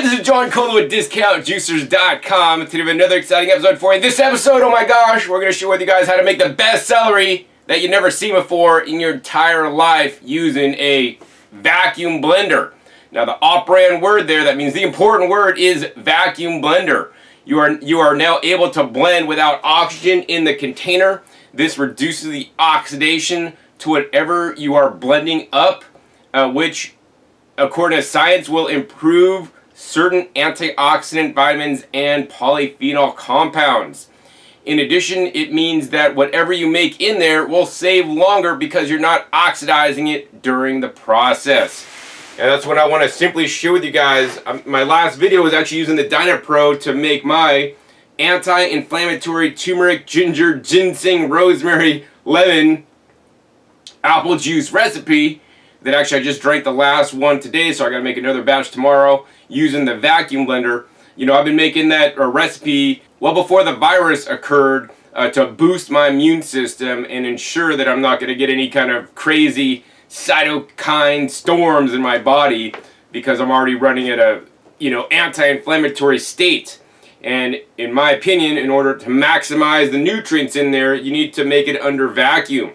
This is John Cole with DiscountJuicers.com. Today we have another exciting episode for you. This episode, oh my gosh, we're going to share with you guys how to make the best celery that you've never seen before in your entire life using a vacuum blender. Now the off-brand word there, that means the important word is vacuum blender. You are now able to blend without oxygen in the container. This reduces the oxidation to whatever you are blending up, which according to science will improve certain antioxidant vitamins and polyphenol compounds. In addition, it means that whatever you make in there will save longer because you're not oxidizing it during the process. And that's what I want to simply share with you guys. My last video was actually using the dynapro to make my anti-inflammatory turmeric, ginger, ginseng, rosemary, lemon, apple juice recipe that actually I just drank the last one today, so I got to make another batch tomorrow using the vacuum blender. You know, I've been making that recipe well before the virus occurred to boost my immune system and ensure that I'm not going to get any kind of crazy cytokine storms in my body because I'm already running at a, anti-inflammatory state. And in my opinion, in order to maximize the nutrients in there, you need to make it under vacuum.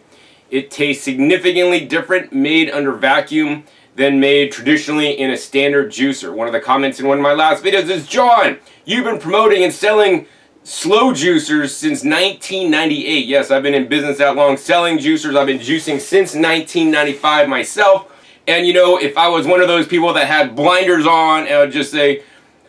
It tastes significantly different made under vacuum than made traditionally in a standard juicer. One of the comments in one of my last videos is, John, you've been promoting and selling slow juicers since 1998. Yes, I've been in business that long selling juicers. I've been juicing since 1995 myself. And if I was one of those people that had blinders on and I would just say,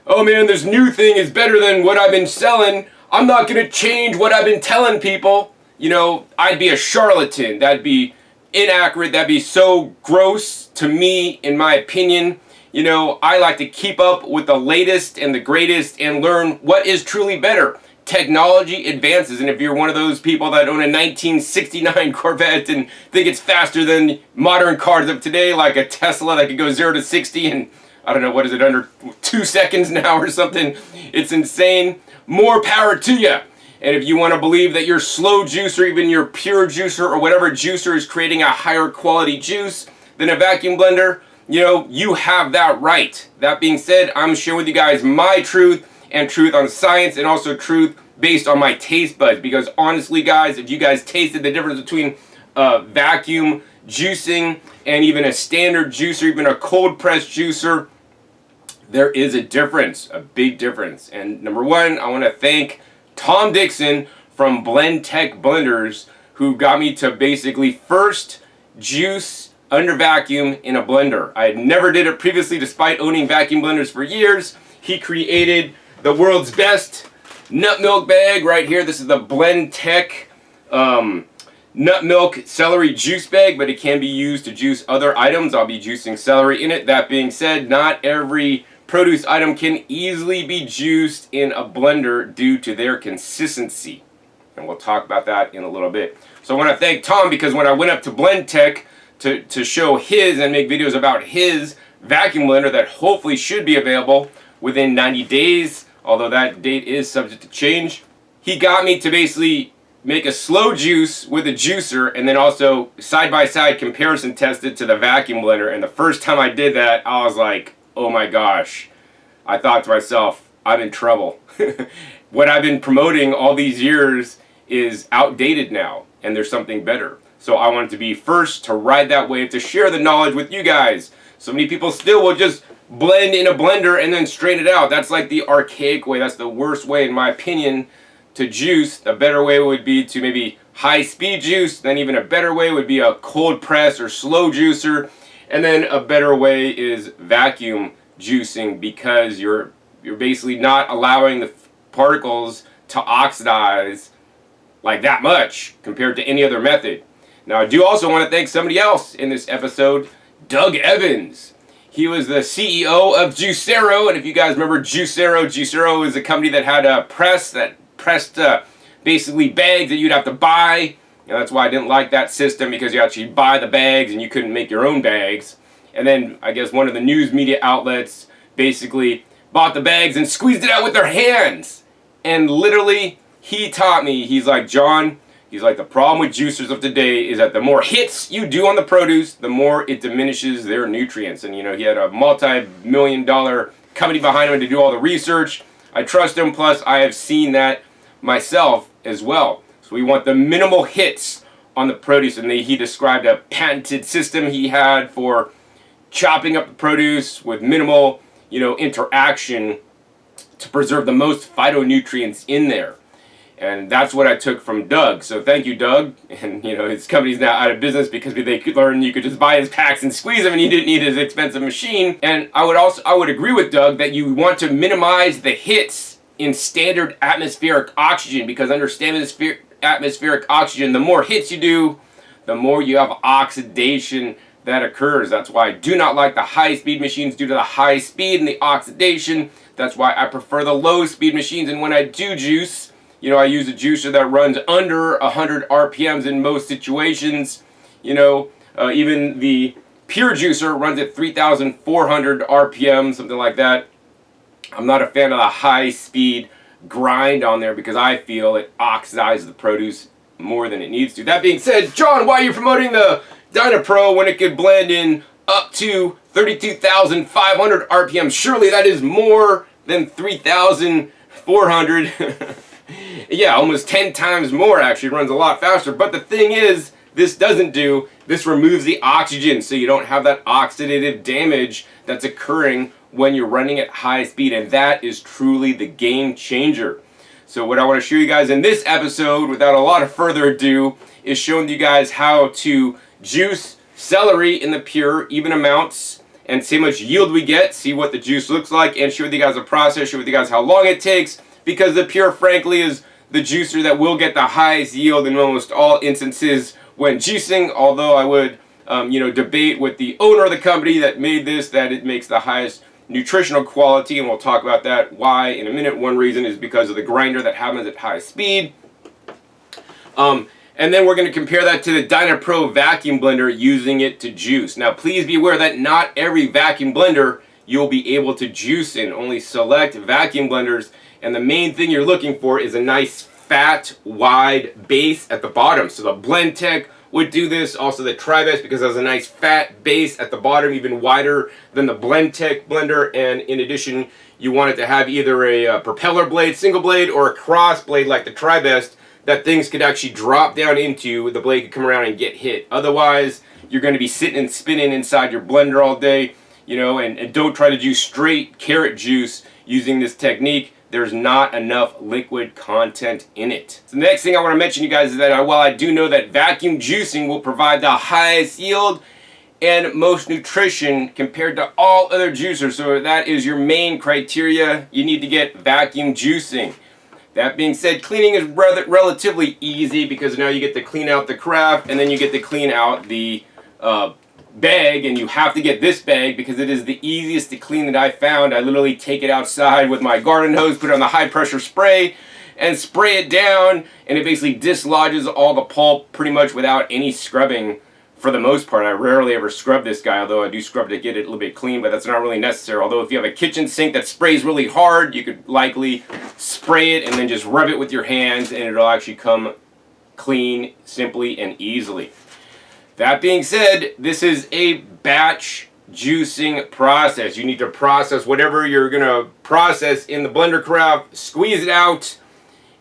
oh man, this new thing is better than what I've been selling, I'm not going to change what I've been telling people. I'd be a charlatan. That'd be inaccurate. That'd be so gross to me, in my opinion. I like to keep up with the latest and the greatest and learn what is truly better. Technology advances, and if you're one of those people that own a 1969 Corvette and think it's faster than modern cars of today, like a Tesla that could go 0 to 60 in, I don't know, what is it, under 2 seconds now or something? It's insane. More power to you. And if you want to believe that your slow juicer, or even your pure juicer or whatever juicer is creating a higher quality juice than a vacuum blender, you have that right. That being said, I'm sharing with you guys my truth and truth on science and also truth based on my taste buds. Because honestly, guys, if you guys tasted the difference between vacuum juicing and even a standard juicer, even a cold press juicer, there is a difference, a big difference. And number one, I want to thank Tom Dixon from Blendtec blenders, who got me to basically first juice under vacuum in a blender. I had never did it previously despite owning vacuum blenders for years. He created the world's best nut milk bag right here. This is the Blendtec nut milk celery juice bag, but it can be used to juice other items. I'll be juicing celery in it. That being said, not every produce item can easily be juiced in a blender due to their consistency. And we'll talk about that in a little bit. So I want to thank Tom because when I went up to Blendtec to show his and make videos about his vacuum blender that hopefully should be available within 90 days, although that date is subject to change, he got me to basically make a slow juice with a juicer and then also side-by-side comparison test it to the vacuum blender. And the first time I did that, I was like, oh my gosh. I thought to myself, I'm in trouble. What I've been promoting all these years is outdated now, and there's something better. So I wanted to be first to ride that wave, to share the knowledge with you guys. So many people still will just blend in a blender and then strain it out. That's like the archaic way. That's the worst way, in my opinion, to juice. The better way would be to maybe high-speed juice. Then even a better way would be a cold press or slow juicer. And then a better way is vacuum juicing, because you're basically not allowing the particles to oxidize like that much compared to any other method. Now I do also want to thank somebody else in this episode, Doug Evans. He was the CEO of Juicero, and if you guys remember Juicero is a company that had a press that pressed basically bags that you'd have to buy. That's why I didn't like that system, because you actually buy the bags and you couldn't make your own bags. And then I guess one of the news media outlets basically bought the bags and squeezed it out with their hands. And literally, he taught me, he's like, John, he's like, the problem with juicers of today is that the more hits you do on the produce, the more it diminishes their nutrients. And he had a multi-million-dollar company behind them to do all the research. I trust them, plus I have seen that myself as well. So we want the minimal hits on the produce, and he described a patented system he had for chopping up the produce with minimal, interaction to preserve the most phytonutrients in there. And that's what I took from Doug. So thank you, Doug. And his company's now out of business because they could learn you could just buy his packs and squeeze them, and you didn't need his expensive machine. And I would agree with Doug that you want to minimize the hits in standard atmospheric oxygen, because under standard atmospheric oxygen, the more hits you do, the more you have oxidation that occurs. That's why I do not like the high-speed machines due to the high speed and the oxidation. That's why I prefer the low-speed machines. And when I do juice, I use a juicer that runs under 100 RPMs in most situations. Even the pure juicer runs at 3,400 RPM, something like that. I'm not a fan of the high-speed grind on there because I feel it oxidizes the produce more than it needs to. That being said, John, why are you promoting the Dynapro when it could blend in up to 32,500 RPM? Surely that is more than 3,400. Yeah, almost 10 times more actually. It runs a lot faster. But the thing is, this removes the oxygen, so you don't have that oxidative damage that's occurring when you're running at high speed, and that is truly the game changer. So what I want to show you guys in this episode, without a lot of further ado, is showing you guys how to juice celery in the pure, even amounts, and see how much yield we get, see what the juice looks like, and show with you guys the process, show with you guys how long it takes, because the pure, frankly, is the juicer that will get the highest yield in almost all instances when juicing, although I would debate with the owner of the company that made this that it makes the highest nutritional quality, and we'll talk about that why in a minute. One reason is because of the grinder that happens at high speed. And then we're going to compare that to the Dynapro vacuum blender, using it to juice. Now please be aware that not every vacuum blender you'll be able to juice in, only select vacuum blenders, and the main thing you're looking for is a nice fat wide base at the bottom. So the Blendtec would do this, also the Tribest, because it has a nice fat base at the bottom, even wider than the Blendtec blender. And in addition, you want it to have either a propeller blade, single blade, or a cross blade like the Tribest, that things could actually drop down into, the blade could come around and get hit. Otherwise, you're going to be sitting and spinning inside your blender all day, and don't try to do straight carrot juice using this technique. There's not enough liquid content in it. So the next thing I want to mention, you guys, is that while I do know that vacuum juicing will provide the highest yield and most nutrition compared to all other juicers, so that is your main criteria, you need to get vacuum juicing. That being said, cleaning is relatively easy, because now you get to clean out the craft, and then you get to clean out the bag, and you have to get this bag because it is the easiest to clean that I found. I literally take it outside with my garden hose, put it on the high pressure spray, and spray it down, and it basically dislodges all the pulp pretty much without any scrubbing for the most part. I rarely ever scrub this guy, although I do scrub to get it a little bit clean, but that's not really necessary. Although if you have a kitchen sink that sprays really hard, you could likely spray it and then just rub it with your hands, and it'll actually come clean simply and easily. That being said, this is a batch juicing process. You need to process whatever you're going to process in the blender craft, squeeze it out,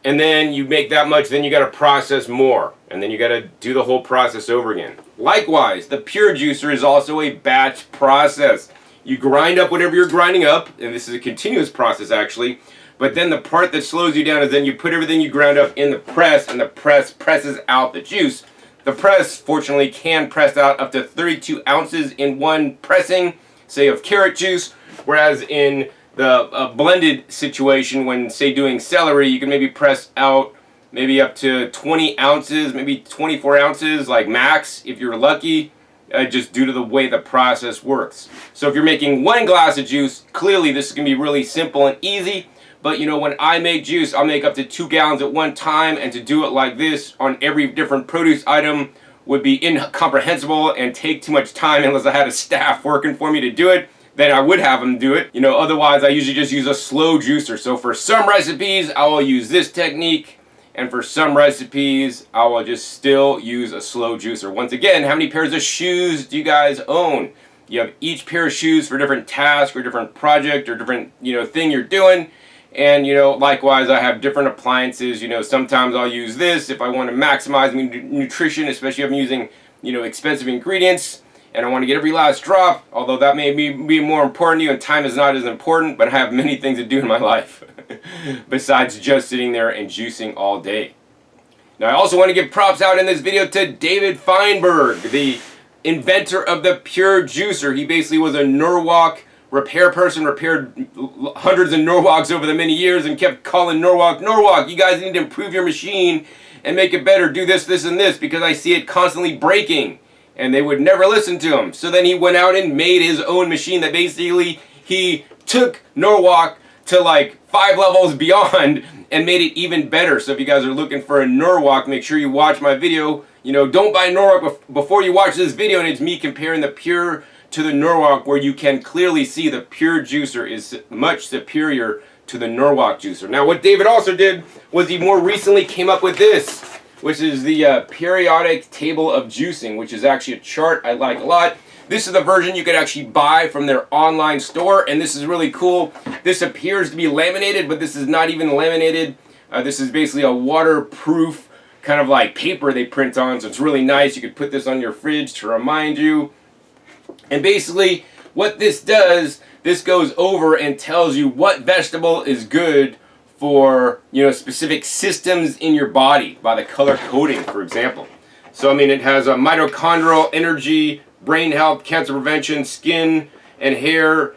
and then you make that much, then you got to process more, and then you got to do the whole process over again. Likewise, the pure juicer is also a batch process. You grind up whatever you're grinding up, and this is a continuous process actually, but then the part that slows you down is then you put everything you ground up in the press, and the press presses out the juice. The press, fortunately, can press out up to 32 ounces in one pressing, say, of carrot juice, whereas in the blended situation, when, say, doing celery, you can maybe press out maybe up to 20 ounces, maybe 24 ounces, like max, if you're lucky, just due to the way the process works. So if you're making 1 glass of juice, clearly this is going to be really simple and easy. But when I make juice, I'll make up to 2 gallons at one time, and to do it like this on every different produce item would be incomprehensible and take too much time unless I had a staff working for me to do it. Then I would have them do it. Otherwise I usually just use a slow juicer. So for some recipes, I will use this technique, and for some recipes, I will just still use a slow juicer. Once again, how many pairs of shoes do you guys own? You have each pair of shoes for different task or different project or different, thing you're doing. And, likewise, I have different appliances. Sometimes I'll use this if I want to maximize nutrition, especially if I'm using, expensive ingredients and I want to get every last drop, although that may be more important to you and time is not as important, but I have many things to do in my life besides just sitting there and juicing all day. Now, I also want to give props out in this video to David Feinberg, the inventor of the Pure Juicer. He basically was a Norwalk repair person, repaired hundreds of Norwalks over the many years and kept calling Norwalk, you guys need to improve your machine and make it better, do this, this, and this, because I see it constantly breaking. And they would never listen to him. So then he went out and made his own machine that basically he took Norwalk to like 5 levels beyond and made it even better. So if you guys are looking for a Norwalk, make sure you watch my video. Don't buy Norwalk before you watch this video, and it's me comparing the Pure to the Norwalk, where you can clearly see the Pure Juicer is much superior to the Norwalk juicer. Now what David also did was he more recently came up with this, which is the periodic table of juicing, which is actually a chart I like a lot. This is the version you could actually buy from their online store, and this is really cool. This appears to be laminated, but this is not even laminated. This is basically a waterproof kind of like paper they print on, so it's really nice. You could put this on your fridge to remind you. And basically what this does, this goes over and tells you what vegetable is good for specific systems in your body by the color coding, for example. So it has a mitochondrial energy, brain health, cancer prevention, skin and hair,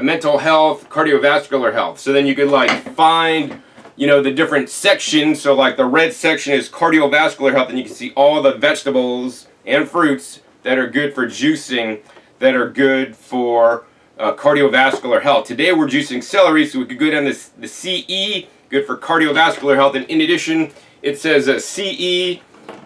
mental health, cardiovascular health. So then you could find the different sections. So like the red section is cardiovascular health, and you can see all the vegetables and fruits that are good for juicing, that are good for cardiovascular health. Today we're juicing celery, so we could go down the CE, good for cardiovascular health. And in addition, it says CE,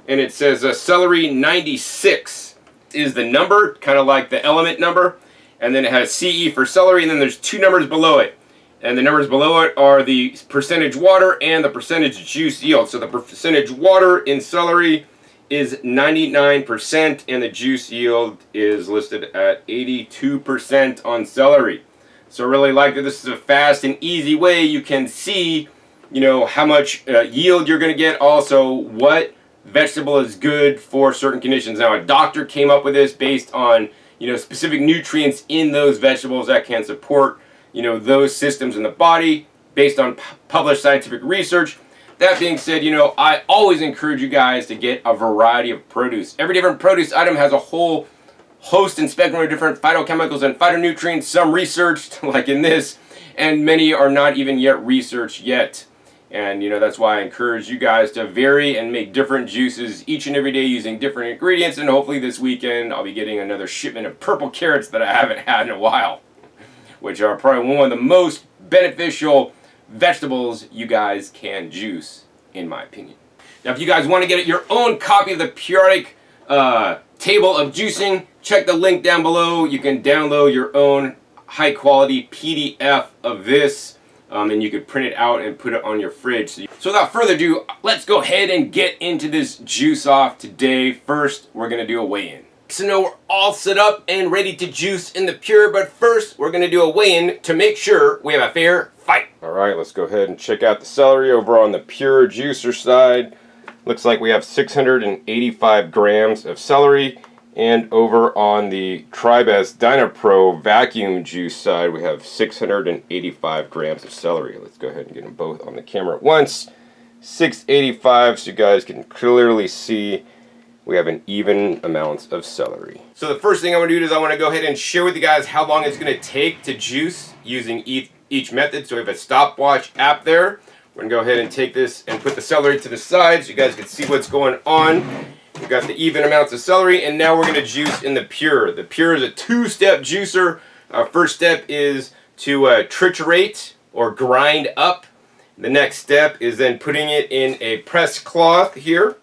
and it says celery 96 is the number, kind of like the element number. And then it has CE for celery, and then there's 2 numbers below it. And the numbers below it are the percentage water and the percentage juice yield. So the percentage water in celery is 99%, and the juice yield is listed at 82% on celery. So I really like that this is a fast and easy way you can see, how much yield you're going to get, also what vegetable is good for certain conditions. Now, a doctor came up with this based on, specific nutrients in those vegetables that can support, those systems in the body based on published scientific research. That being said, I always encourage you guys to get a variety of produce. Every different produce item has a whole host and spectrum of different phytochemicals and phytonutrients, some researched, like in this, and many are not even yet researched yet. And, that's why I encourage you guys to vary and make different juices each and every day using different ingredients. And hopefully this weekend I'll be getting another shipment of purple carrots that I haven't had in a while, which are probably one of the most beneficial vegetables you guys can juice, in my opinion. Now, if you guys want to get your own copy of the periodic table of juicing, check the link down below. You can download your own high quality PDF of this, and you could print it out and put it on your fridge. So without further ado, let's go ahead and get into this juice off today. First, we're going to do a weigh-in. So now we're all set up and ready to juice in the Pure, but first we're going to do a weigh-in to make sure we have a fair fight. Alright, let's go ahead and check out the celery over on the Pure Juicer side. Looks like we have 685 grams of celery, and over on the Tribes Dynapro vacuum juice side we have 685 grams of celery. Let's go ahead and get them both on the camera at once. 685, so you guys can clearly see we have an even amount of celery. So the first thing I want to do is I want to go ahead and share with you guys how long it's going to take to juice using each method. So we have a stopwatch app there. We're going to go ahead and take this and put the celery to the side so you guys can see what's going on. We've got the even amounts of celery, and now we're going to juice in the Pure. The Pure is a 2-step juicer. First step is to triturate or grind up. The next step is then putting it in a press cloth here.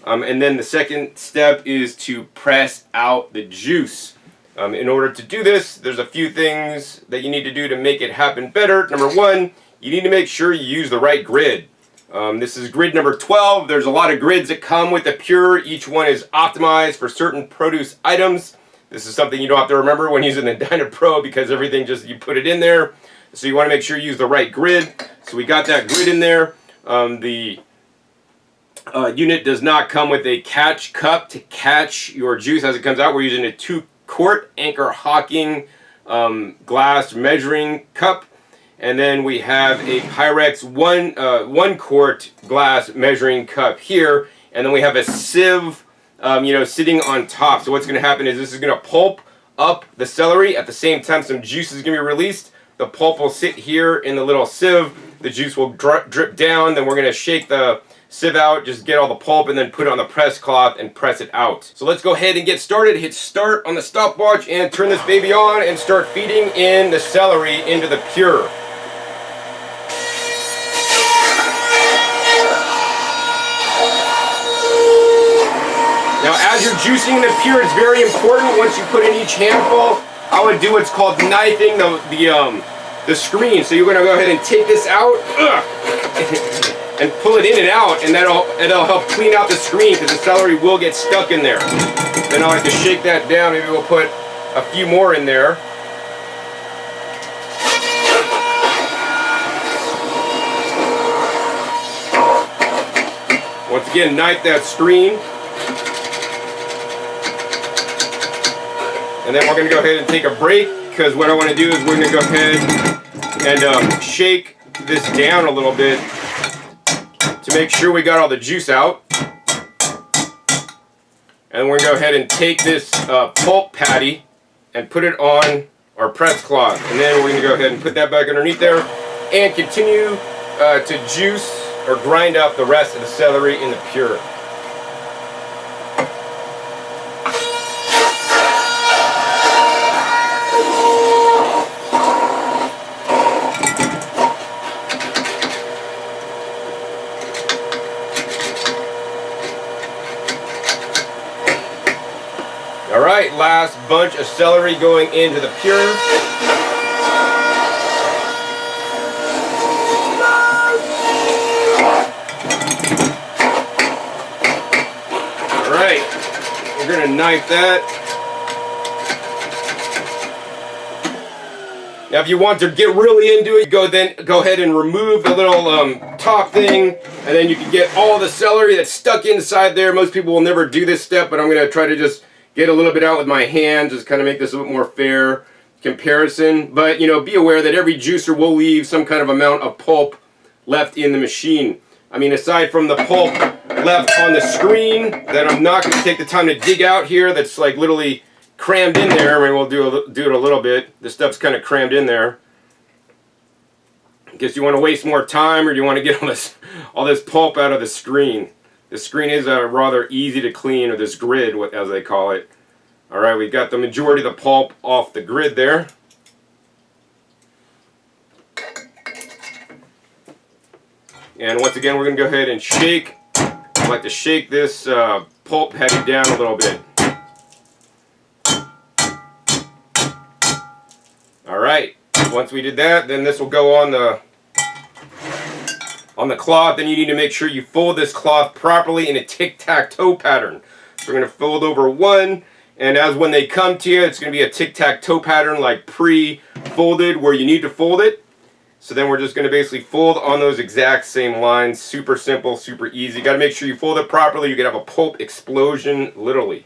And then the second step is to press out the juice. In order to do this, there's a few things that you need to do to make it happen better. Number one, you need to make sure you use the right grid. This is grid number 12. There's a lot of grids that come with the Pure. Each one is optimized for certain produce items. This is something you don't have to remember when using the Dynapro, because everything just, you put it in there. So you want to make sure you use the right grid. So we got that grid in there. The unit does not come with a catch cup to catch your juice as it comes out. We're using a 2-quart Anchor Hocking glass measuring cup. And then we have a Pyrex 1-quart glass measuring cup here. And then we have a sieve, sitting on top. So what's going to happen is this is going to pulp up the celery. At the same time, some juice is going to be released. The pulp will sit here in the little sieve. The juice will drip down. Then we're going to shake the sieve out, just get all the pulp, and then put it on the press cloth and press it out. So let's go ahead and get started. Hit start on the stopwatch and turn this baby on and start feeding in the celery into the pure. Now, as you're juicing the pure, it's very important, once you put in each handful, I would do what's called knifing the screen. So you're going to go ahead and take this out and pull it in and out, and it'll help clean out the screen, because the celery will get stuck in there. Then I'll like to shake that down. Maybe we'll put a few more in there. Once again, knife that screen. And then we're going to go ahead and take a break, because what I want to do is we're going to go ahead and shake this down a little bit to make sure we got all the juice out. And we're going to go ahead and take this pulp patty and put it on our press cloth. And then we're going to go ahead and put that back underneath there and continue to juice or grind up the rest of the celery in the pure. Alright, last bunch of celery going into the pure. Alright, we're going to knife that. Now if you want to get really into it, go ahead and remove the little top thing, and then you can get all the celery that's stuck inside there. Most people will never do this step, but I'm going to try to just get a little bit out with my hand, just kind of make this a bit more fair comparison. But, be aware that every juicer will leave some kind of amount of pulp left in the machine. I mean, aside from the pulp left on the screen that I'm not going to take the time to dig out here, that's like literally crammed in there. I mean, we'll do it a little bit. This stuff's kind of crammed in there. I guess you want to waste more time, or do you want to get all this pulp out of the screen? The screen is rather easy to clean, or this grid, as they call it. Alright, we've got the majority of the pulp off the grid there. And once again, we're going to go ahead and shake. I like to shake this pulp patty down a little bit. Alright, once we did that, then this will go on the cloth. Then you need to make sure you fold this cloth properly in a tic-tac-toe pattern. So we're going to fold over one, and as when they come to you, it's going to be a tic-tac-toe pattern, like pre-folded where you need to fold it. So then we're just going to basically fold on those exact same lines. Super simple, super easy. Got to make sure you fold it properly. You can have a pulp explosion, literally.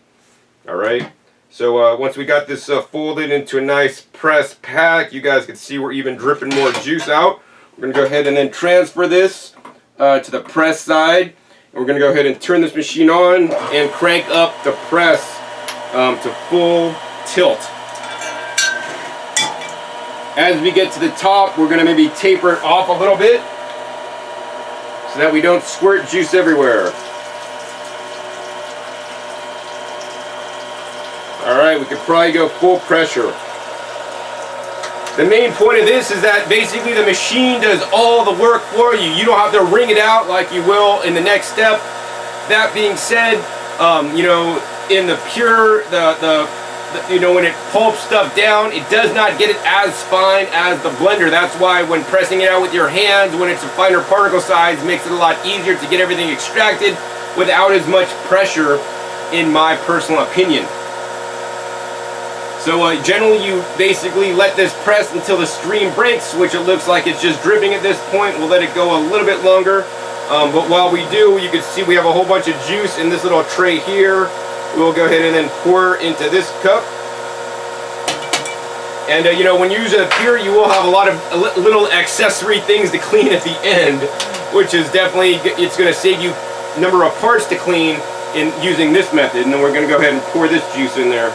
Alright, so once we got this folded into a nice press pack, you guys can see we're even dripping more juice out. We're going to go ahead and then transfer this to the press side. And we're going to go ahead and turn this machine on and crank up the press to full tilt. As we get to the top, we're going to maybe taper it off a little bit so that we don't squirt juice everywhere. Alright, we could probably go full pressure. The main point of this is that basically the machine does all the work for you. You don't have to wring it out like you will in the next step. That being said, in the pure, when it pulps stuff down, it does not get it as fine as the blender. That's why when pressing it out with your hands, when it's a finer particle size, makes it a lot easier to get everything extracted without as much pressure, in my personal opinion. So generally you basically let this press until the stream breaks, which it looks like it's just dripping at this point. We'll let it go a little bit longer. But while we do, you can see we have a whole bunch of juice in this little tray here. We'll go ahead and then pour into this cup. And you know, when you use a pure, you will have a lot of little accessory things to clean at the end, which is definitely, it's going to save you a number of parts to clean in using this method. And then we're going to go ahead and pour this juice in there.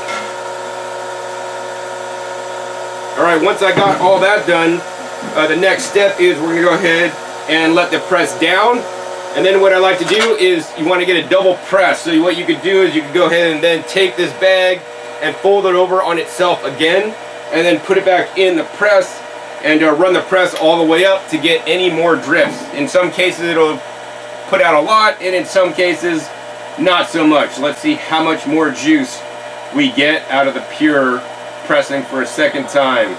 Alright, once I got all that done, the next step is we're going to go ahead and let the press down. And then what I like to do is you want to get a double press. So what you could do is you could go ahead and then take this bag and fold it over on itself again, and then put it back in the press and run the press all the way up to get any more drips. In some cases it'll put out a lot, and in some cases not so much. Let's see how much more juice we get out of the pure pressing for a second time.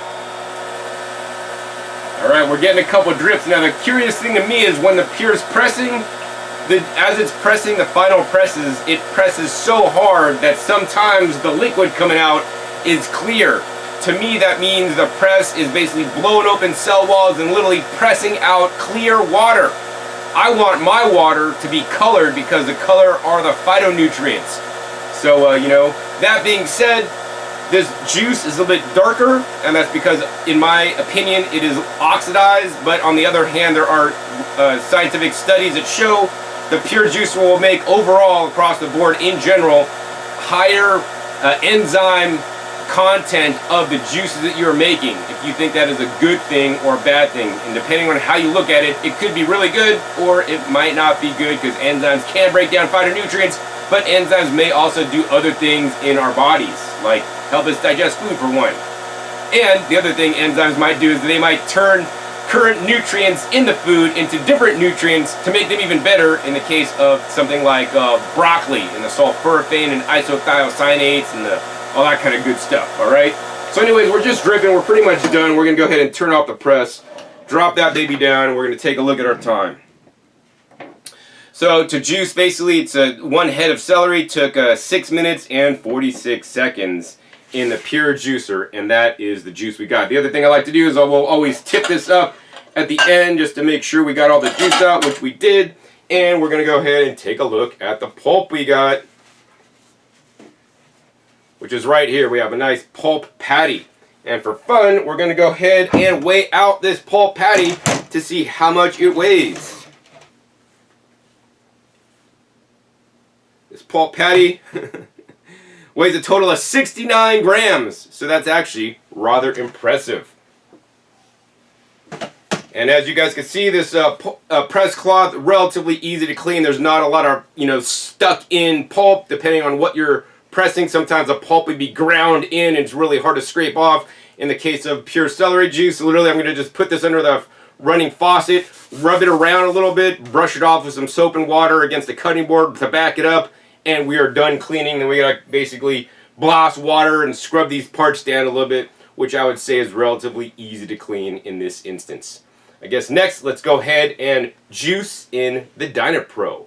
Alright, we're getting a couple drips. Now the curious thing to me is when the pure is pressing, as it's pressing the final presses, it presses so hard that sometimes the liquid coming out is clear. To me, that means the press is basically blowing open cell walls and literally pressing out clear water. I want my water to be colored because the color are the phytonutrients. So, you know, that being said, this juice is a little bit darker, and that's because, in my opinion, it is oxidized. But on the other hand, there are scientific studies that show the pure juice will make overall, across the board in general, higher enzyme content of the juices that you're making. If you think that is a good thing or a bad thing, and depending on how you look at it, it could be really good or it might not be good, because enzymes can break down phytonutrients, but enzymes may also do other things in our bodies, like help us digest food for one. And the other thing enzymes might do is they might turn current nutrients in the food into different nutrients to make them even better, in the case of something like broccoli and the sulforaphane and isothiocyanates and all that kind of good stuff, alright? So anyways, we're just dripping, we're pretty much done. We're going to go ahead and turn off the press, drop that baby down, and we're going to take a look at our time. So to juice, basically, it's one head of celery took 6 minutes and 46 seconds in the pure juicer, and that is the juice we got. The other thing I like to do is I will always tip this up at the end just to make sure we got all the juice out, which we did, and we're going to go ahead and take a look at the pulp we got, which is right here. We have a nice pulp patty. And for fun, we're going to go ahead and weigh out this pulp patty to see how much it weighs. This pulp patty weighs a total of 69 grams. So that's actually rather impressive. And as you guys can see, this press cloth, relatively easy to clean. There's not a lot of, you know, stuck in pulp, depending on what you're pressing. Sometimes a pulp would be ground in and it's really hard to scrape off. In the case of pure celery juice, literally I'm going to just put this under the running faucet, rub it around a little bit, brush it off with some soap and water against the cutting board to back it up, and we are done cleaning. Then we got to basically blast water and scrub these parts down a little bit, which I would say is relatively easy to clean in this instance. I guess next, let's go ahead and juice in the Dynapro.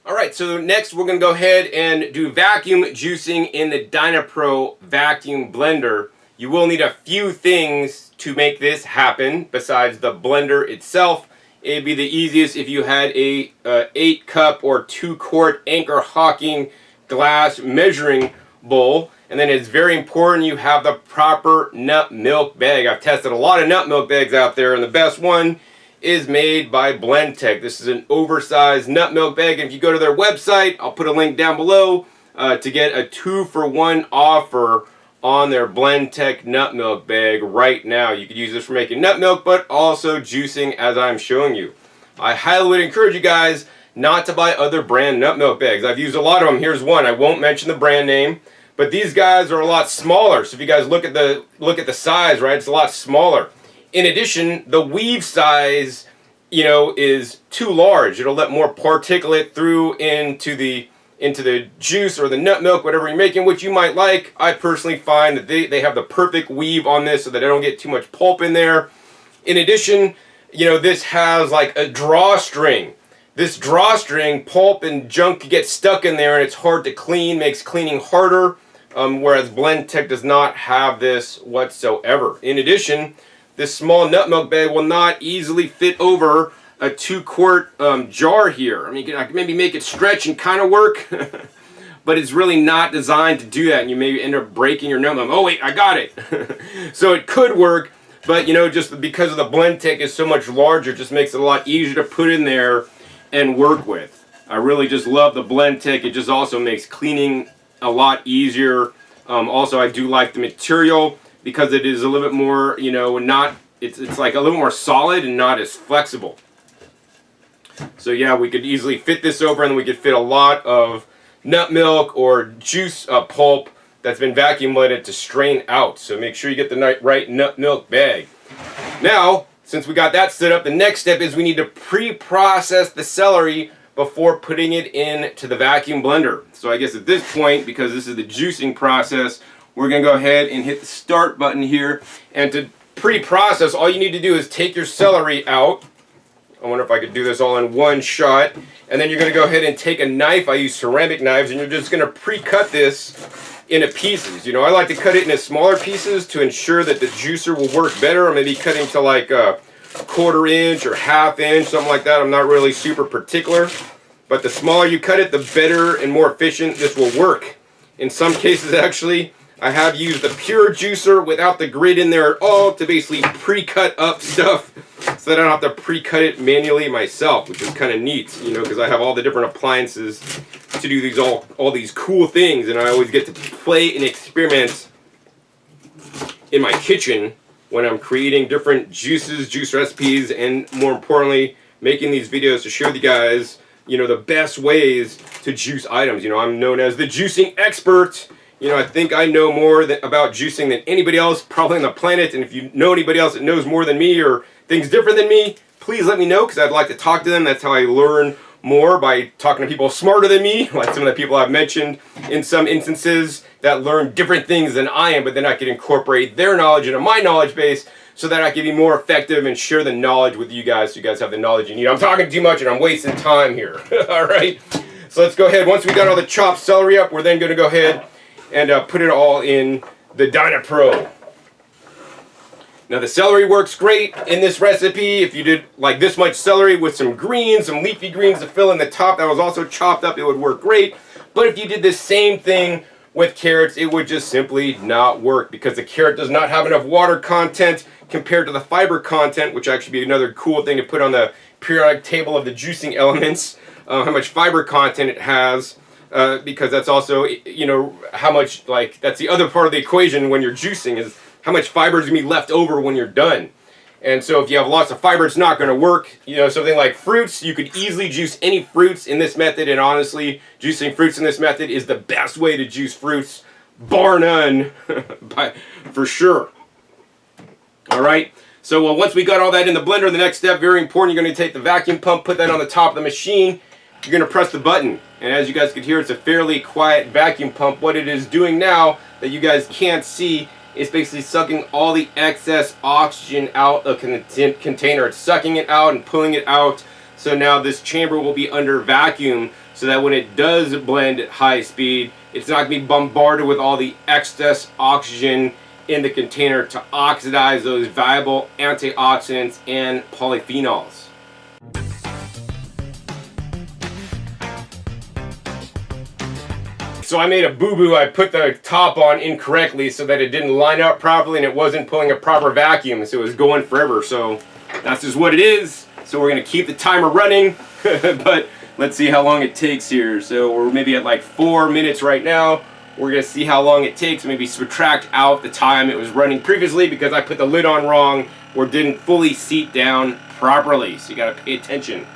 Alright, so next we're going to go ahead and do vacuum juicing in the Dynapro vacuum blender. You will need a few things to make this happen besides the blender itself. It'd be the easiest if you had a 8 cup or 2 quart Anchor Hocking glass measuring bowl. And then it's very important you have the proper nut milk bag. I've tested a lot of nut milk bags out there, and the best one is made by Blendtec. This is an oversized nut milk bag, and if you go to their website, I'll put a link down below to get a 2-for-1 offer on their Blendtec nut milk bag right now. You could use this for making nut milk, but also juicing as I'm showing you. I highly would encourage you guys not to buy other brand nut milk bags. I've used a lot of them. Here's one. I won't mention the brand name, but these guys are a lot smaller. So if you guys look at the size, right, it's a lot smaller. In addition, the weave size, you know, is too large. It'll let more particulate through into the juice or the nut milk, whatever you're making, which you might like. I personally find that they have the perfect weave on this so that I don't get too much pulp in there. In addition, you know, this has like a drawstring. This drawstring, pulp and junk get stuck in there and it's hard to clean, makes cleaning harder. whereas Blendtec does not have this whatsoever. In addition, this small nut milk bag will not easily fit over a 2-quart jar here. I mean, I can maybe make it stretch and kind of work, but it's really not designed to do that, and you may end up breaking your nut milk. Oh wait, I got it. So it could work, but you know, just because of the Blendtec is so much larger, it just makes it a lot easier to put in there and work with. I really just love the Blendtec. It just also makes cleaning a lot easier. Also, I do like the material because it is a little bit more, you know, it's like a little more solid and not as flexible. So yeah, we could easily fit this over, and we could fit a lot of nut milk or juice pulp that's been vacuum blended to strain out. So make sure you get the right nut milk bag. Now, since we got that set up, the next step is we need to pre-process the celery before putting it into the vacuum blender. So I guess at this point, because this is the juicing process, we're gonna go ahead and hit the start button here. And to pre-process, all you need to do is take your celery out. I wonder if I could do this all in one shot. And then you're gonna go ahead and take a knife. I use ceramic knives, and you're just gonna pre-cut this into pieces. You know, I like to cut it into smaller pieces to ensure that the juicer will work better. Or maybe cutting to like a 1/4 inch or 1/2 inch, something like that. I'm not really super particular. But the smaller you cut it, the better and more efficient this will work. In some cases, actually, I have used the pure juicer without the grid in there at all to basically pre-cut up stuff so that I don't have to pre-cut it manually myself, which is kind of neat, you know, because I have all the different appliances to do these all these cool things, and I always get to play and experiment in my kitchen when I'm creating different juices, juice recipes, and more importantly, making these videos to share with you guys, you know, the best ways to juice items. You know, I'm known as the juicing expert. You know, I think I know more about juicing than anybody else probably on the planet, and if you know anybody else that knows more than me or things different than me, please let me know, because I'd like to talk to them. That's how I learn more, by talking to people smarter than me, like some of the people I've mentioned in some instances that learn different things than I am, but then I can incorporate their knowledge into my knowledge base so that I can be more effective and share the knowledge with you guys, so you guys have the knowledge you need. I'm talking too much and I'm wasting time here. All right, so let's go ahead. Once we got all the chopped celery up, we're then going to go ahead and put it all in the Dynapro. Now the celery works great in this recipe. If you did like this much celery with some greens, some leafy greens to fill in the top that was also chopped up, it would work great. But if you did the same thing with carrots, it would just simply not work, because the carrot does not have enough water content compared to the fiber content, which actually be another cool thing to put on the periodic table of the juicing elements, how much fiber content it has. Because that's also, you know, how much, like, that's the other part of the equation when you're juicing, is how much fiber is going to be left over when you're done. And so if you have lots of fiber, it's not going to work. You know, something like fruits, you could easily juice any fruits in this method, and honestly, juicing fruits in this method is the best way to juice fruits, bar none, for sure. All right, so once we got all that in the blender, the next step, very important, you're going to take the vacuum pump, put that on the top of the machine. You're going to press the button, and as you guys can hear, it's a fairly quiet vacuum pump. What it is doing now that you guys can't see is basically sucking all the excess oxygen out of the container. It's sucking it out and pulling it out, so now this chamber will be under vacuum, so that when it does blend at high speed, it's not going to be bombarded with all the excess oxygen in the container to oxidize those valuable antioxidants and polyphenols. So I made a boo-boo. I put the top on incorrectly so that it didn't line up properly and it wasn't pulling a proper vacuum, so it was going forever. So that's just what it is. So we're going to keep the timer running, but let's see how long it takes here. So we're maybe at like 4 minutes right now. We're going to see how long it takes. Maybe subtract out the time it was running previously because I put the lid on wrong or didn't fully seat down properly. So you got to pay attention.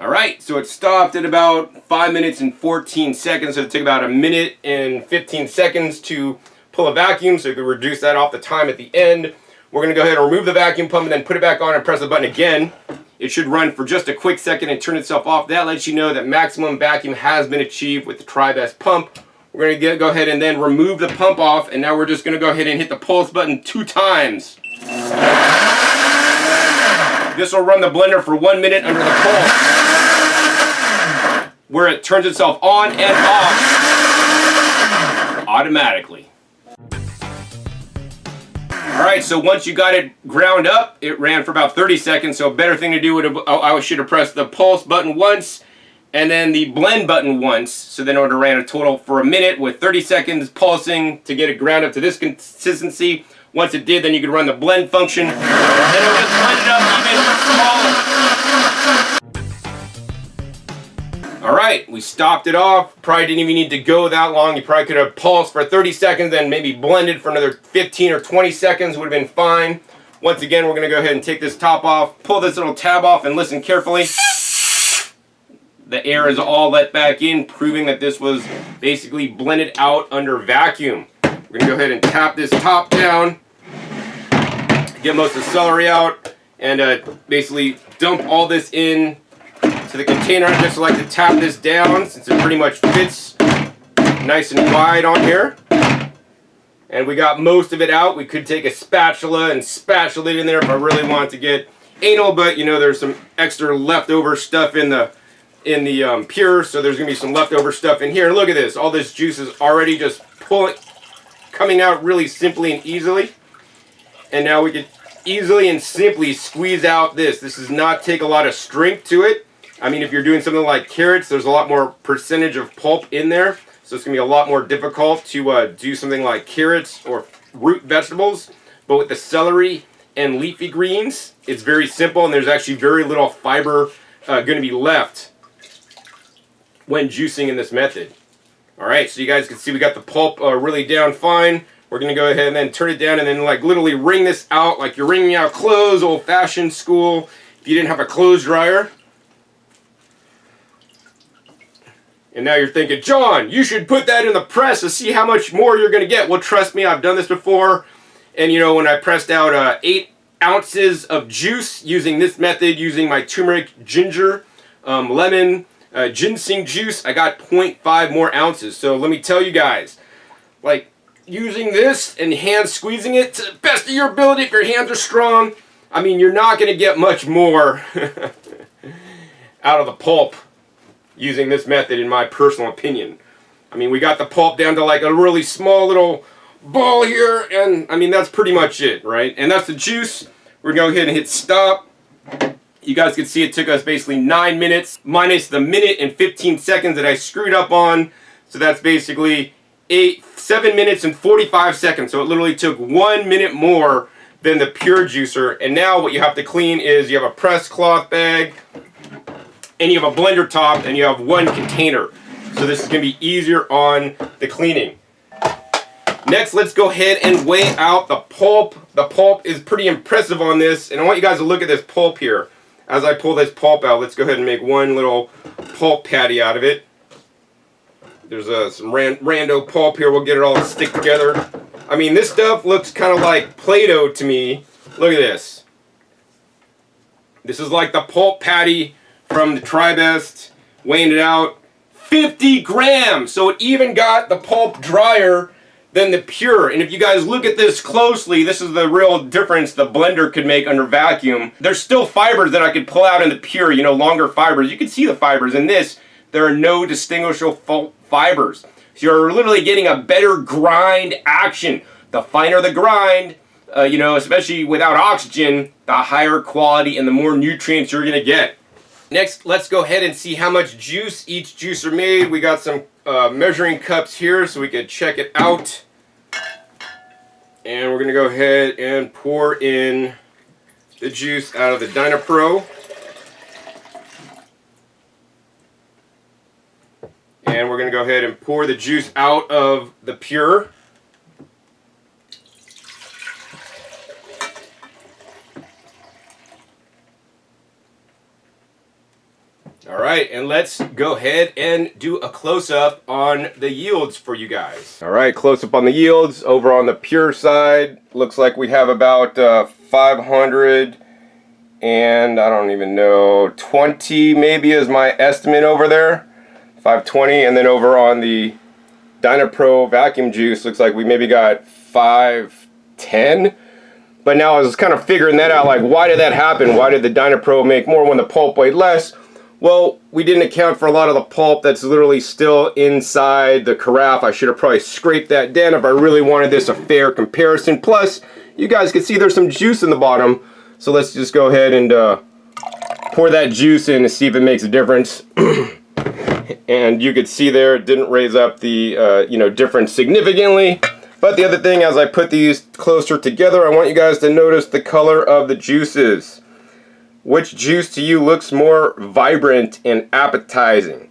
Alright, so it stopped at about 5 minutes and 14 seconds, so it took about 1 minute and 15 seconds to pull a vacuum, so you can reduce that off the time at the end. We're going to go ahead and remove the vacuum pump and then put it back on and press the button again. It should run for just a quick second and turn itself off. That lets you know that maximum vacuum has been achieved with the TriBest pump. We're going to go ahead and then remove the pump off, and now we're just going to go ahead and hit the pulse button 2 times. This will run the blender for 1 minute under the pulse. where it turns itself on and off automatically. Alright, so once you got it ground up, it ran for about 30 seconds, so a better thing to do would have, I should have pressed the pulse button once, and then the blend button once, so then it would have ran a total for a minute with 30 seconds pulsing to get it ground up to this consistency. Once it did, then you could run the blend function, and it would just blend it up even smaller. Alright, we stopped it off. Probably didn't even need to go that long. You probably could have pulsed for 30 seconds, then maybe blended for another 15 or 20 seconds, would have been fine. Once again, we're going to go ahead and take this top off, pull this little tab off, and listen carefully. The air is all let back in, proving that this was basically blended out under vacuum. We're going to go ahead and tap this top down, get most of the celery out, and basically dump all this in to the container. I just like to tap this down since it pretty much fits nice and wide on here. And we got most of it out. We could take a spatula and spatula it in there if I really wanted to get anal, but you know, there's some extra leftover stuff in the pure, so there's gonna be some leftover stuff in here. And look at this, all this juice is already just coming out really simply and easily. And now we can easily and simply squeeze out this. This does not take a lot of strength to it. I mean, if you're doing something like carrots, there's a lot more percentage of pulp in there, so it's gonna be a lot more difficult to do something like carrots or root vegetables. But with the celery and leafy greens, it's very simple, and there's actually very little fiber gonna be left when juicing in this method. Alright, so you guys can see we got the pulp really down fine. We're going to go ahead and then turn it down and then like literally wring this out like you're wringing out clothes, old-fashioned school, if you didn't have a clothes dryer. And now you're thinking, John, you should put that in the press to see how much more you're going to get. Well, trust me, I've done this before. And you know, when I pressed out 8 ounces of juice using this method, using my turmeric, ginger, lemon, ginseng juice, I got 0.5 more ounces. So let me tell you guys, like using this and hand squeezing it to the best of your ability, if your hands are strong, I mean, you're not going to get much more out of the pulp using this method, in my personal opinion. I mean, we got the pulp down to like a really small little ball here, and I mean, that's pretty much it, right? And that's the juice. We're going to go ahead and hit stop. You guys can see it took us basically 9 minutes, minus the minute and 15 seconds that I screwed up on. So that's basically 7 minutes and 45 seconds. So it literally took 1 minute more than the pure juicer. And now what you have to clean is you have a press cloth bag, and you have a blender top, and you have one container. So this is going to be easier on the cleaning. Next, let's go ahead and weigh out the pulp. The pulp is pretty impressive on this, and I want you guys to look at this pulp here. As I pull this pulp out, let's go ahead and make one little pulp patty out of it. There's some rando pulp here. We'll get it all to stick together. I mean, this stuff looks kind of like Play-Doh to me. Look at this. This is like the pulp patty from the Tribest. Weighing it out, 50 grams. So it even got the pulp drier than the pure. And if you guys look at this closely, this is the real difference the blender could make under vacuum. There's still fibers that I could pull out in the pure, you know, longer fibers. You can see the fibers. In this, there are no distinguishable fibers. So you're literally getting a better grind action. The finer the grind, you know, especially without oxygen, the higher quality and the more nutrients you're gonna get. Next, let's go ahead and see how much juice each juicer made. We got some measuring cups here so we could check it out. And we're going to go ahead and pour in the juice out of the Dynapro. And we're going to go ahead and pour the juice out of the pure. Alright, and let's go ahead and do a close-up on the yields for you guys. Alright, close-up on the yields. Over on the pure side, looks like we have about 500 and I don't even know, 20 maybe is my estimate over there. 520, and then over on the Dynapro vacuum juice, looks like we maybe got 510. But now I was kind of figuring that out, like why did that happen? Why did the Dynapro make more when the pulp weighed less? Well, we didn't account for a lot of the pulp that's literally still inside the carafe. I should have probably scraped that down if I really wanted this a fair comparison. Plus, you guys can see there's some juice in the bottom. So let's just go ahead and pour that juice in to see if it makes a difference. And you could see there it didn't raise up the difference significantly. But the other thing, as I put these closer together, I want you guys to notice the color of the juices. Which juice to you looks more vibrant and appetizing?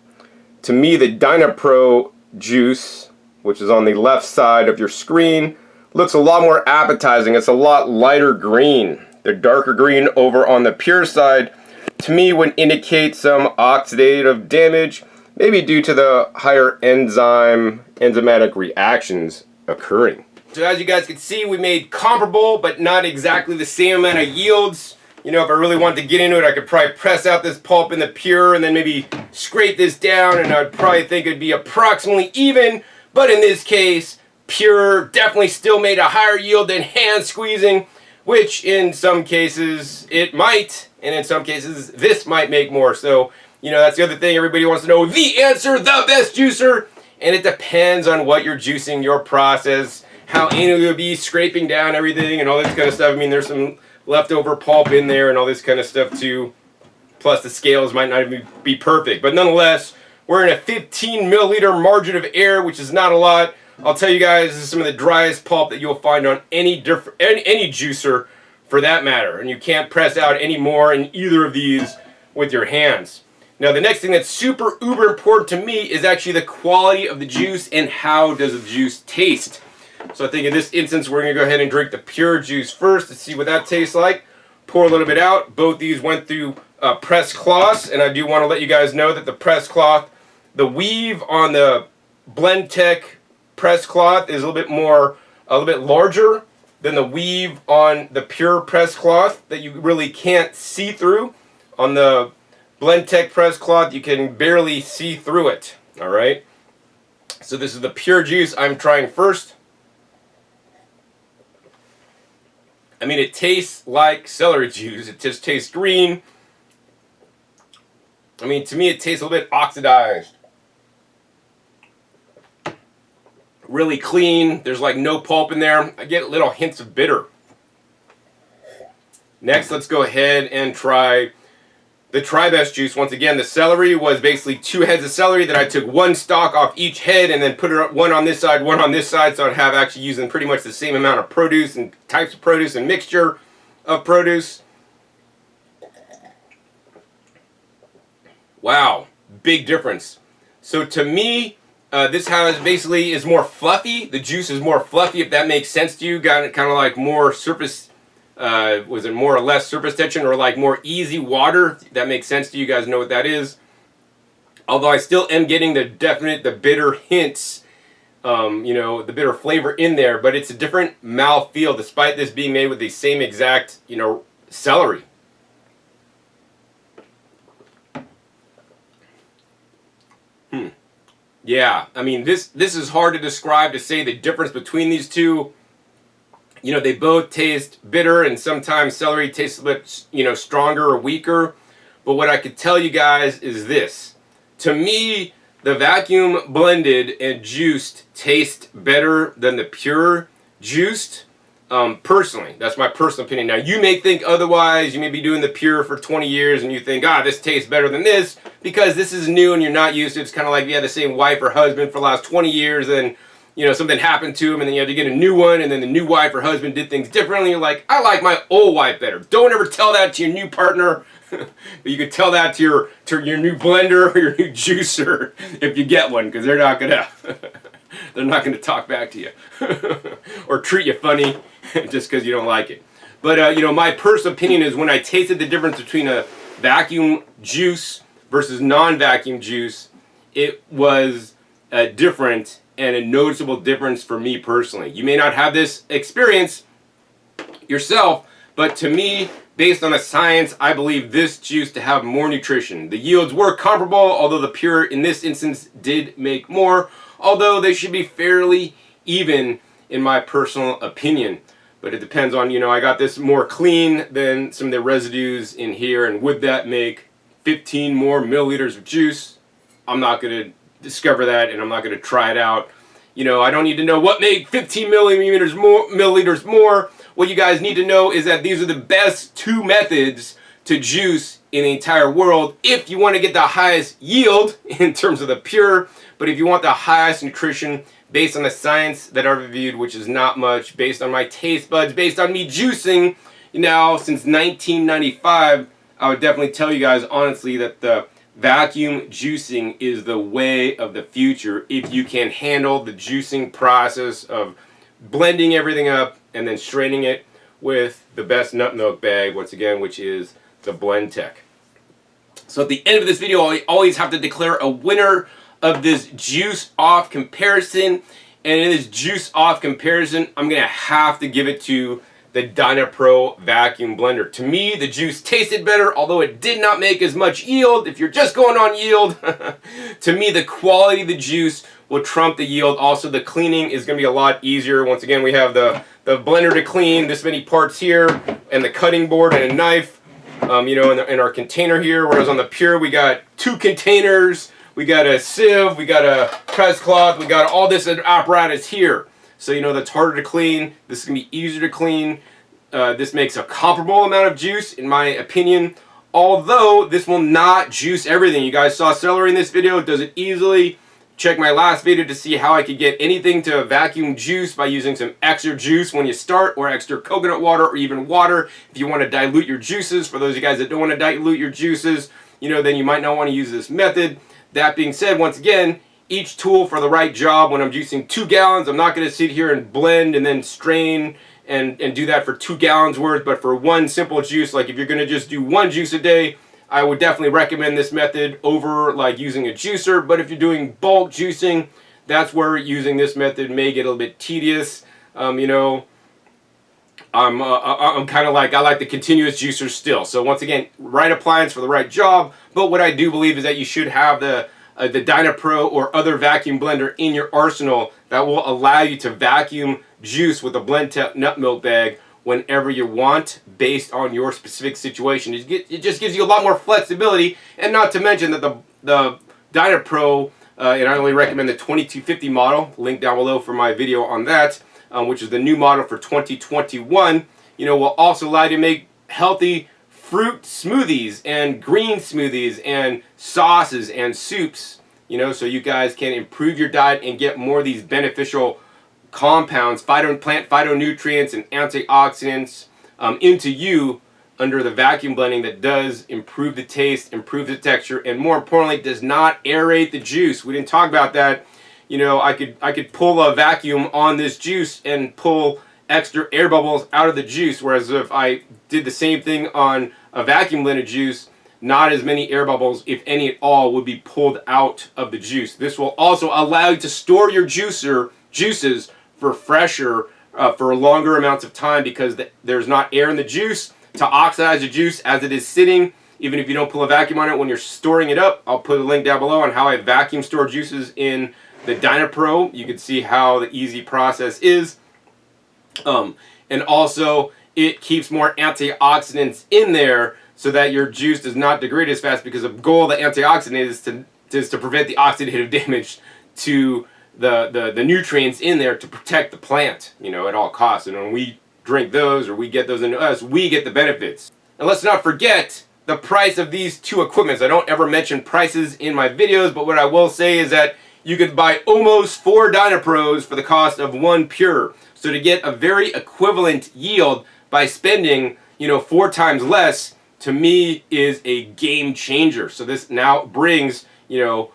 To me, the Dynapro juice, which is on the left side of your screen, looks a lot more appetizing. It's a lot lighter green. The darker green over on the pure side, to me, would indicate some oxidative damage, maybe due to the higher enzymatic reactions occurring. So as you guys can see, we made comparable but not exactly the same amount of yields. You know, if I really wanted to get into it, I could probably press out this pulp in the pure and then maybe scrape this down, and I'd probably think it'd be approximately even. But in this case, pure definitely still made a higher yield than hand squeezing, which in some cases it might, and in some cases this might make more. So, you know, that's the other thing everybody wants to know. The answer, the best juicer. And it depends on what you're juicing, your process, how anal you'll be scraping down everything and all this kind of stuff. I mean, there's some leftover pulp in there and all this kind of stuff too. Plus the scales might not even be perfect. But nonetheless, we're in a 15 milliliter margin of error, which is not a lot. I'll tell you guys, this is some of the driest pulp that you'll find on any juicer for that matter. And you can't press out any more in either of these with your hands. Now the next thing that's super uber important to me is actually the quality of the juice and how does the juice taste. So I think in this instance we're going to go ahead and drink the pure juice first to see what that tastes like. Pour a little bit out. Both these went through press cloths, and I do want to let you guys know that the press cloth, the weave on the Blendtec press cloth is a little bit larger than the weave on the pure press cloth that you really can't see through. On the Blendtec press cloth, you can barely see through it. All right. So this is the pure juice I'm trying first. I mean, it tastes like celery juice. It just tastes green. I mean, to me, it tastes a little bit oxidized. Really clean. There's like no pulp in there. I get little hints of bitter. Next, let's go ahead and try the Tri-Best juice. Once again, the celery was basically 2 heads of celery that I took 1 stalk off each head and then put it one on this side, one on this side, so I'd have actually using pretty much the same amount of produce and types of produce and mixture of produce. Wow, big difference. So to me, this house basically is more fluffy. The juice is more fluffy, if that makes sense to you. Got it kind of like more surface. Was it more or less surface tension or like more easy water? That makes sense to you guys know what that is. Although I still am getting the bitter hints, the bitter flavor in there, but it's a different mouthfeel despite this being made with the same exact, celery. Yeah, I mean, this is hard to describe, to say the difference between these two. They both taste bitter, and sometimes celery tastes a bit, stronger or weaker. But what I could tell you guys is this. To me, the vacuum blended and juiced taste better than the pure juiced. Personally, that's my personal opinion. Now, you may think otherwise. You may be doing the pure for 20 years and you think, this tastes better than this because this is new and you're not used to it. It's kind of like you had the same wife or husband for the last 20 years and something happened to him and then you had to get a new one, and then the new wife or husband did things differently. You're like, I like my old wife better. Don't ever tell that to your new partner. But you could tell that to your new blender or your new juicer if you get one, because they're not gonna talk back to you or treat you funny just because you don't like it. But my personal opinion is when I tasted the difference between a vacuum juice versus non-vacuum juice, it was different and a noticeable difference for me personally. You may not have this experience yourself, but to me, based on the science, I believe this juice to have more nutrition. The yields were comparable, although the pure in this instance did make more, although they should be fairly even in my personal opinion. But it depends on, I got this more clean than some of the residues in here, and would that make 15 more milliliters of juice. I'm not going to discover that, and I'm not going to try it out. You know, I don't need to know what made 15 milliliters more. What you guys need to know is that these are the best 2 methods to juice in the entire world if you want to get the highest yield in terms of the pure, but if you want the highest nutrition based on the science that I've reviewed, which is not much, based on my taste buds, based on me juicing now since 1995, I would definitely tell you guys honestly that the vacuum juicing is the way of the future if you can handle the juicing process of blending everything up and then straining it with the best nut milk bag, once again, which is the Blendtec. So at the end of this video, I always have to declare a winner of this juice off comparison, and in this juice off comparison, I'm gonna have to give it to the Dynapro vacuum blender. To me, the juice tasted better, although it did not make as much yield. If you're just going on yield, to me, the quality of the juice will trump the yield. Also, the cleaning is going to be a lot easier. Once again, we have the blender to clean, this many parts here, and the cutting board and a knife, you know, in our container here. Whereas on the Pure, we got 2 containers, we got a sieve, we got a press cloth, we got all this apparatus here. So, you know, that's harder to clean. This is going to be easier to clean. This makes a comparable amount of juice, in my opinion. Although, this will not juice everything. You guys saw celery in this video. It does it easily. Check my last video to see how I could get anything to vacuum juice by using some extra juice when you start, or extra coconut water, or even water. If you want to dilute your juices, for those of you guys that don't want to dilute your juices, you know, then you might not want to use this method. That being said, once again, each tool for the right job. When I'm juicing 2 gallons, I'm not going to sit here and blend and then strain and do that for 2 gallons worth. But for one simple juice, like if you're going to just do 1 juice a day, I would definitely recommend this method over like using a juicer. But if you're doing bulk juicing, that's where using this method may get a little bit tedious. You know, I'm kind of like, I like the continuous juicer still. So once again, right appliance for the right job. But what I do believe is that you should have the Dynapro or other vacuum blender in your arsenal that will allow you to vacuum juice with a Blendtec nut milk bag whenever you want, based on your specific situation. It just gives you a lot more flexibility, and not to mention that the Dynapro, and I only recommend the 2250 model, link down below for my video on that, which is the new model for 2021, you know, will also allow you to make healthy fruit smoothies and green smoothies and sauces and soups, you know, so you guys can improve your diet and get more of these beneficial compounds, plant phytonutrients and antioxidants into you under the vacuum blending that does improve the taste, improve the texture, and more importantly, does not aerate the juice. We didn't talk about that. You know, I could pull a vacuum on this juice and pull extra air bubbles out of the juice, whereas if I did the same thing on a vacuum blended juice, not as many air bubbles, if any at all, would be pulled out of the juice. This will also allow you to store your juices for fresher, for longer amounts of time, because there's not air in the juice to oxidize the juice as it is sitting. Even if you don't pull a vacuum on it when you're storing it up, I'll put a link down below on how I vacuum store juices in the Dynapro. You can see how the easy process is. And also, it keeps more antioxidants in there so that your juice does not degrade as fast, because the goal of the antioxidant is to prevent the oxidative damage to the nutrients in there, to protect the plant, you know, at all costs. And when we drink those, or we get those into us, we get the benefits. And let's not forget the price of these 2 equipments. I don't ever mention prices in my videos, but what I will say is that you could buy almost 4 Dynapros for the cost of 1 Pure. So to get a very equivalent yield by spending, you know, 4 times less, to me is a game changer. So this now brings, you know,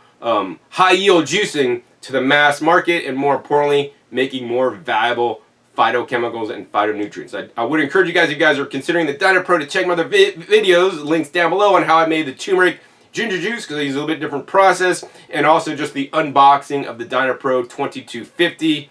high yield juicing to the mass market, and more importantly, making more valuable phytochemicals and phytonutrients. I would encourage you guys, if you guys are considering the Dynapro, to check my other videos, links down below, on how I made the turmeric ginger juice, because I use a little bit different process, and also just the unboxing of the Dynapro 2250,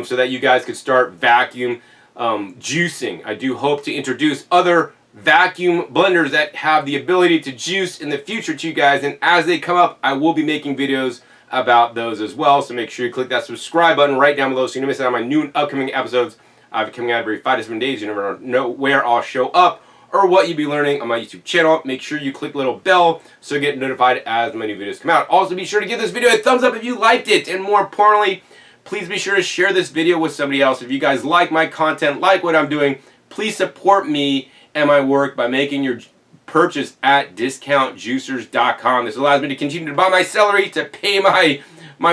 so that you guys could start vacuum juicing. I do hope to introduce other vacuum blenders that have the ability to juice in the future to you guys, and as they come up, I will be making videos about those as well. So make sure you click that subscribe button right down below so you don't miss out on my new upcoming episodes. I'll be coming out every 5 to 7 days. You never know where I'll show up or what you'd be learning on my YouTube channel. Make sure you click the little bell so you get notified as my new videos come out. Also, be sure to give this video a thumbs up if you liked it, and more importantly, please be sure to share this video with somebody else. If you guys like my content, like what I'm doing, please support me and my work by making your purchase at discountjuicers.com. This allows me to continue to buy my celery, to pay my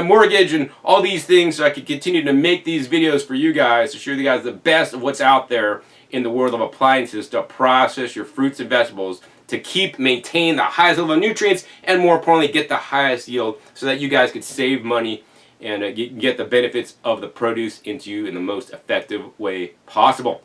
mortgage and all these things, so I can continue to make these videos for you guys, to show you guys the best of what's out there in the world of appliances to process your fruits and vegetables, to maintain the highest level of nutrients, and more importantly, get the highest yield so that you guys could save money and get the benefits of the produce into you in the most effective way possible.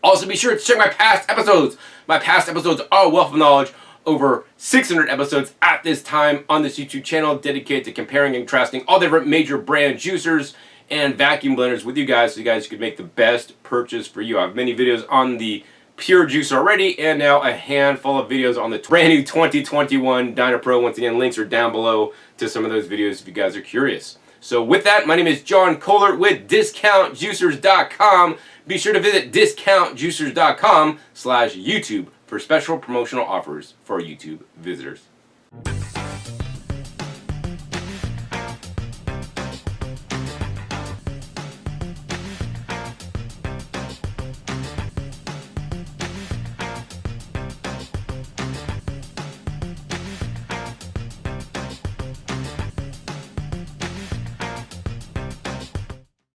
Also, be sure to check my past episodes. My past episodes are a wealth of knowledge. Over 600 episodes at this time on this YouTube channel dedicated to comparing and contrasting all different major brand juicers and vacuum blenders with you guys, so you guys could make the best purchase for you. I have many videos on the pure juicer already, and now a handful of videos on the brand new 2021 Dynapro. Once again, links are down below to some of those videos if you guys are curious. So with that, my name is John Kohler with DiscountJuicers.com. Be sure to visit DiscountJuicers.com/YouTube for special promotional offers for YouTube visitors.